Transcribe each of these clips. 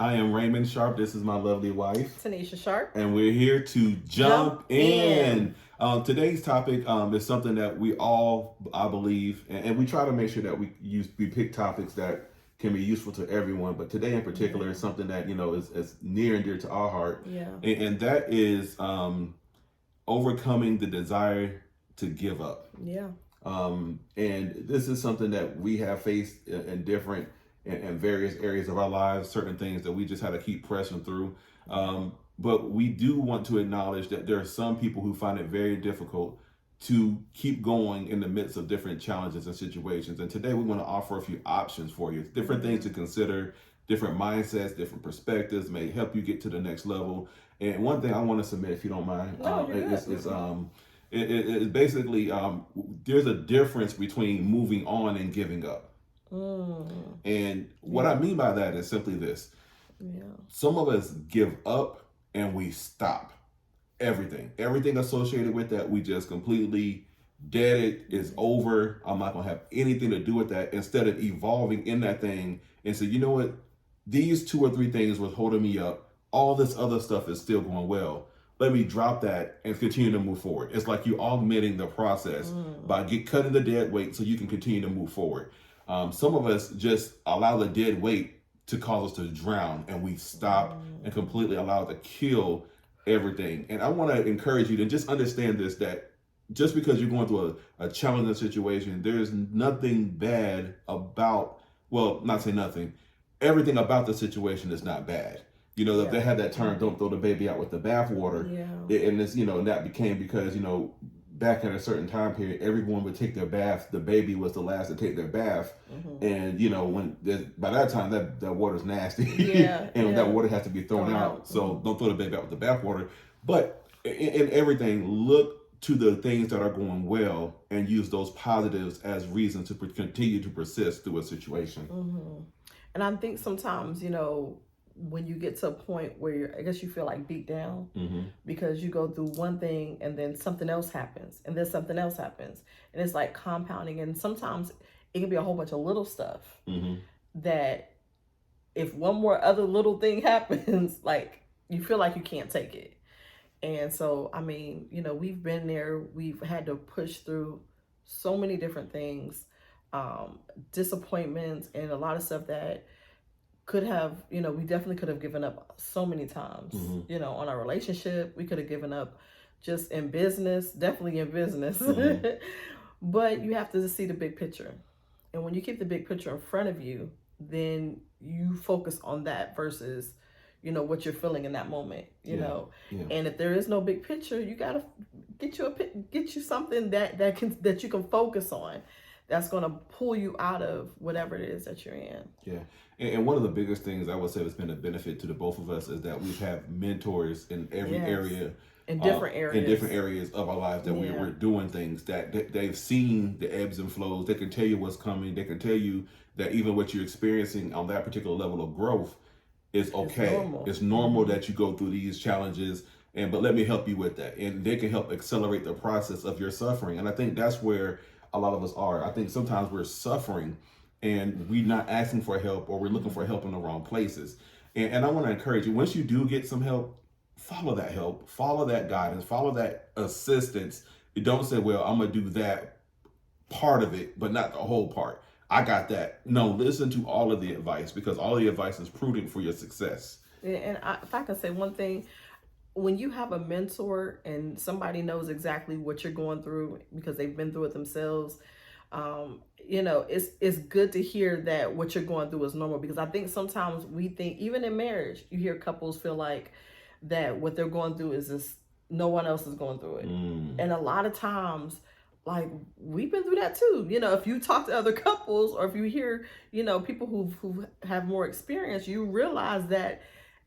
I am Raymond Sharp. This is my lovely wife, Tanesha Sharp. and we're here to jump in. Today's topic is something that we all, I believe, and we try to make sure that we pick topics that can be useful to everyone. But today in particular is something that is near and dear to our heart, and that is overcoming the desire to give up. Yeah. And this is something that we have faced in different and various areas of our lives, certain things that we just had to keep pressing through. But we do want to acknowledge that there are some people who find it very difficult to keep going in the midst of different challenges and situations. And today we want to offer a few options for you, different things to consider, different mindsets, different perspectives may help you get to the next level. And one thing I want to submit, if you don't mind, is basically there's a difference between moving on and giving up. And what I mean by that is simply this. Some of us give up and we stop everything associated with that. We just completely dead it. It's over. I'm not gonna have anything to do with that, instead of evolving in that thing and say, you know what, these 2 or 3 things was holding me up, all this other stuff is still going well, let me drop that and continue to move forward. It's like you're augmenting the process by cutting the dead weight so you can continue to move forward. Some of us just allow the dead weight to cause us to drown, and we stop and completely allow it to kill everything. And I want to encourage you to just understand this, that just because you're going through a challenging situation, there's nothing bad about, well, not say nothing, everything about the situation is not bad. If they had that term, don't throw the baby out with the bathwater. And it's, that became because, back in a certain time period, everyone would take their bath. The baby was the last to take their bath. And, by that time, that water's nasty. And that water has to be thrown out. So don't throw the baby out with the bathwater. But in everything, look to the things that are going well and use those positives as reasons to continue to persist through a situation. And I think sometimes, when you get to a point where I guess you feel like beat down because you go through one thing and then something else happens and then something else happens, and it's like compounding. And sometimes it can be a whole bunch of little stuff that if one more other little thing happens, like you feel like you can't take it. And so, I mean, we've been there, we've had to push through so many different things, disappointments and a lot of stuff that could have, we definitely could have given up so many times, on our relationship. We could have given up just in business, definitely in business. But you have to see the big picture. And when you keep the big picture in front of you, then you focus on that versus, what you're feeling in that moment, know. And if there is no big picture, you got to get you something that you can focus on, that's going to pull you out of whatever it is that you're in. Yeah. And one of the biggest things I would say that's been a benefit to the both of us is that we've had mentors in every area. In different areas of our lives that we're doing things that they've seen the ebbs and flows. They can tell you what's coming. They can tell you that even what you're experiencing on that particular level of growth is okay. It's normal that you go through these challenges, but let me help you with that. And they can help accelerate the process of your suffering. And I think that's where a lot of us are. I think sometimes we're suffering and we're not asking for help, or we're looking for help in the wrong places. And I want to encourage you, once you do get some help, follow that help, follow that guidance, follow that assistance. You don't say, well, I'm going to do that part of it, but not the whole part. I got that. No, listen to all of the advice, because all the advice is prudent for your success. And if I can say one thing, when you have a mentor and somebody knows exactly what you're going through because they've been through it themselves, it's good to hear that what you're going through is normal. Because I think sometimes we think, even in marriage, you hear couples feel like that what they're going through is just no one else is going through it. And a lot of times, like, we've been through that too. If you talk to other couples, or if you hear, people who have more experience, you realize that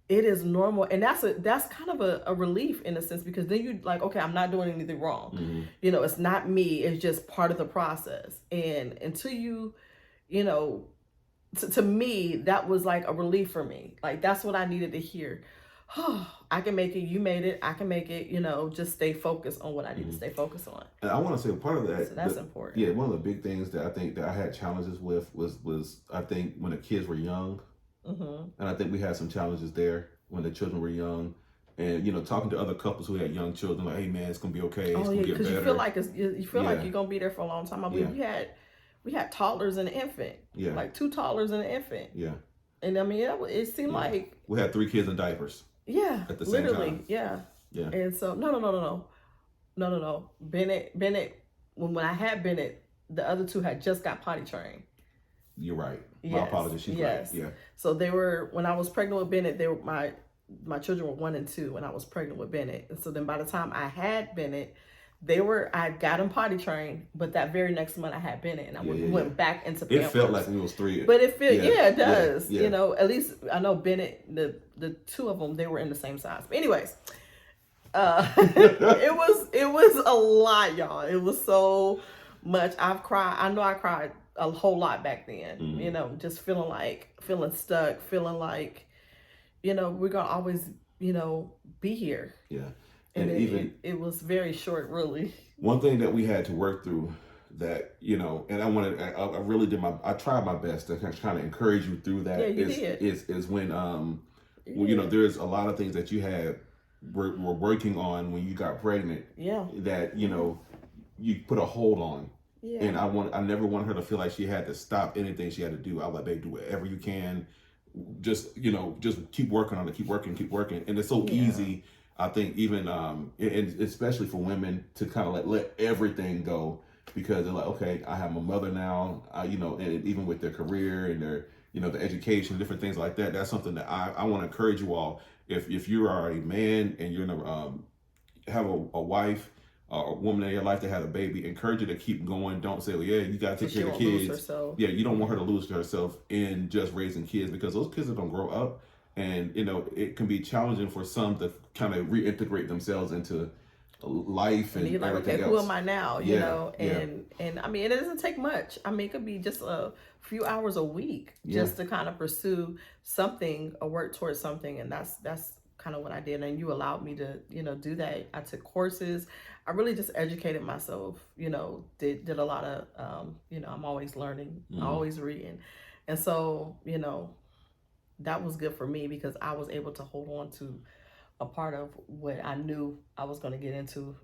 it is normal. And that's kind of a relief in a sense, because then you like, okay, I'm not doing anything wrong. It's not me. It's just part of the process. And until you, to me, that was like a relief for me. Like, that's what I needed to hear. Oh, I can make it. You made it. I can make it. Just stay focused on what I need to stay focused on. And I want to say part of that. So that's important. Yeah, one of the big things that I think that I had challenges with was I think when the kids were young, And I think we had some challenges there when the children were young. And talking to other couples who had young children, like, hey man, it's gonna be okay. It's gonna get because better. you feel like you feel like you're gonna be there for a long time. I mean, we had toddlers and an infant. Yeah. Like 2 toddlers and an infant. Yeah. And I mean, it seemed like we had 3 kids in diapers. Yeah. At the same time. Yeah. Yeah. And so no. Bennett. When I had Bennett, the other 2 had just got potty trained. You're right. My apologies. She's right. Yeah. So they were, when I was pregnant with Bennett, they were my children were 1 and 2 when I was pregnant with Bennett. And so then by the time I had Bennett, I got them potty trained, but that very next month I had Bennett, and I went back into Pampers. It felt like it was 3. But it felt, it does. Yeah. At least I know Bennett, the 2 of them, they were in the same size. But anyways, it was a lot, y'all. It was so much. I've cried. I know I cried a whole lot back then. Just feeling stuck, feeling like, we're gonna always, be here. Yeah. And it was very short, really. One thing that we had to work through that, and I really did I tried my best to kind of encourage you through that. Yeah, you did. Is when, there's a lot of things that you were working on when you got pregnant. Yeah. That, you put a hold on. Yeah. And I never want her to feel like she had to stop anything she had to do. I was like, babe, do whatever you can. Just keep working on it, keep working. And it's so easy, I think, even and especially for women, to kind of let everything go, because they're like, okay, I have my mother now, and even with their career and their, the education, different things like that. That's something that I want to encourage you all. If you are a man and you're gonna have a wife, a woman in your life that had a baby, encourage her to keep going. Don't say, well, yeah, you got to take care of the kids. Yeah, you don't want her to lose herself in just raising kids, because those kids are going to grow up, and, it can be challenging for some to kind of reintegrate themselves into life and you're like, everything okay, else. who am I now? And I mean, it doesn't take much. I mean, it could be just a few hours a week just to kind of pursue something or work towards something. And that's kind of what I did. And you allowed me to, do that. I took courses. I really just educated myself, did a lot of, I'm always learning, always reading. And so, that was good for me, because I was able to hold on to a part of what I knew I was going to get into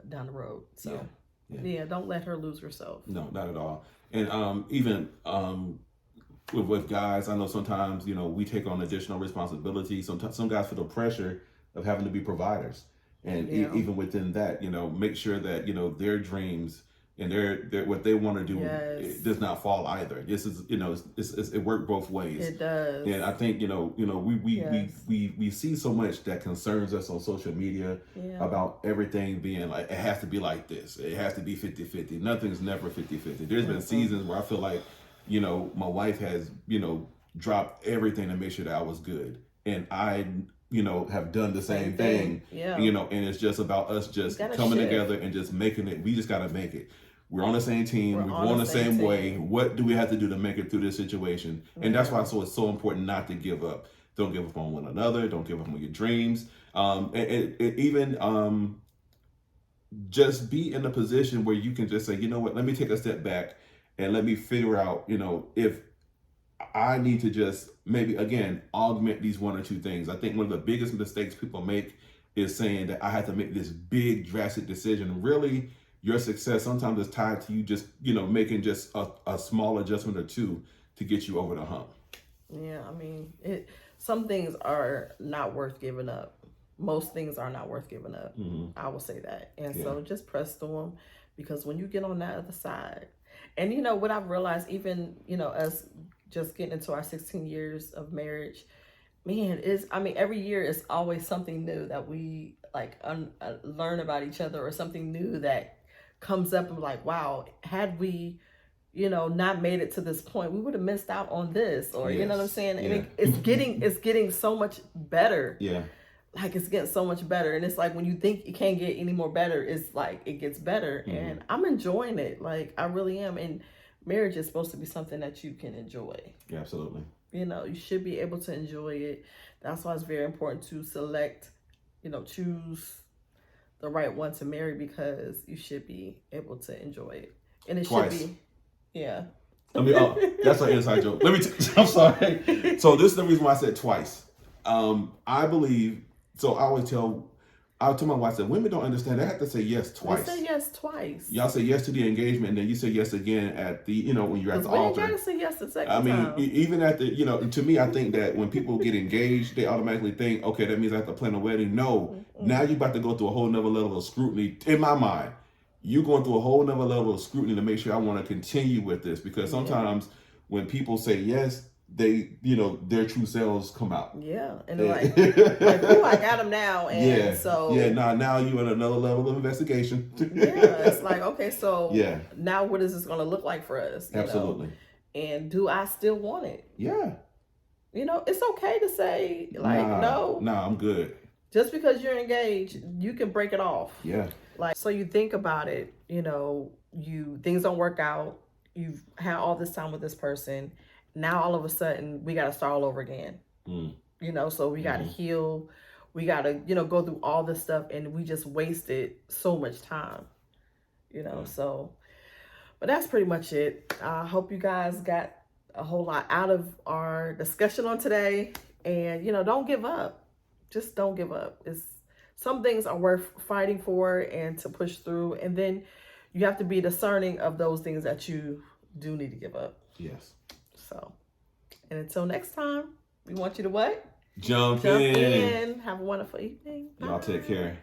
down the road. So, don't let her lose herself. No, not at all. And even with guys, I know sometimes, we take on additional responsibility. Sometimes some guys feel the pressure of having to be providers. And even within that, make sure that, their dreams and their what they want to do it does not fall either. This is, it worked both ways. It does. And I think, we see so much that concerns us on social media about everything being like, it has to be like this. It has to be 50-50. Nothing's never 50-50. There's been seasons where I feel like, my wife has, dropped everything to make sure that I was good. And I have done the same thing. And it's just about us just coming together and just making it. We just got to make it. We're on the same team. We're going the same way. What do we have to do to make it through this situation? And that's why it's so important not to give up. Don't give up on one another. Don't give up on your dreams. Even just be in a position where you can just say, you know what, let me take a step back and let me figure out, if I need to just maybe, again, augment these 1 or 2 things. I think one of the biggest mistakes people make is saying that I have to make this big, drastic decision. Really, your success sometimes is tied to you just, making just a small adjustment or 2 to get you over the hump. Yeah, I mean, some things are not worth giving up. Most things are not worth giving up. I will say that. And so just press through them, because when you get on that other side, and what I've realized, even, us just getting into our 16 years of marriage, man, every year is always something new that we learn about each other, or something new that comes up, and like, wow, had we, not made it to this point, we would have missed out on this, or you know what I'm saying? And it's getting so much better. Yeah. Like, it's getting so much better. And it's like, when you think it can't get any more better, it's like it gets better. And I'm enjoying it. Like, I really am. And marriage is supposed to be something that you can enjoy. Yeah, absolutely. You should be able to enjoy it. That's why it's very important to select, choose the right one to marry, because you should be able to enjoy it. And it should be, I mean, that's an inside joke. I'm sorry. So this is the reason why I said twice. I believe. So I tell my wife that women don't understand. They have to say yes twice. They say yes twice. Y'all say yes to the engagement, and then you say yes again at the, when you're at the altar. You gotta say yes the second time. time. Even at the, to me, I think that when people get engaged, they automatically think, okay, that means I have to plan a wedding. No, now you're about to go through a whole nother level of scrutiny. In my mind, you're going through a whole nother level of scrutiny to make sure I want to continue with this, because sometimes when people say yes, they, their true selves come out. Yeah, and like, oh, I got him now, and now you're in another level of investigation. It's like, okay, so now what is this going to look like for us? Absolutely. And do I still want it? Yeah. It's okay to say like, no, I'm good. Just because you're engaged, you can break it off. Yeah. Like, so you think about it, things don't work out. You've had all this time with this person. Now all of a sudden we got to start all over again. So we got to heal. We got to, go through all this stuff, and we just wasted so much time, so, but that's pretty much it. I hope you guys got a whole lot out of our discussion on today, and, don't give up. Just don't give up. Some things are worth fighting for and to push through, and then you have to be discerning of those things that you do need to give up. Yes. So, and until next time, we want you to what? Jump in. Have a wonderful evening. Y'all take care.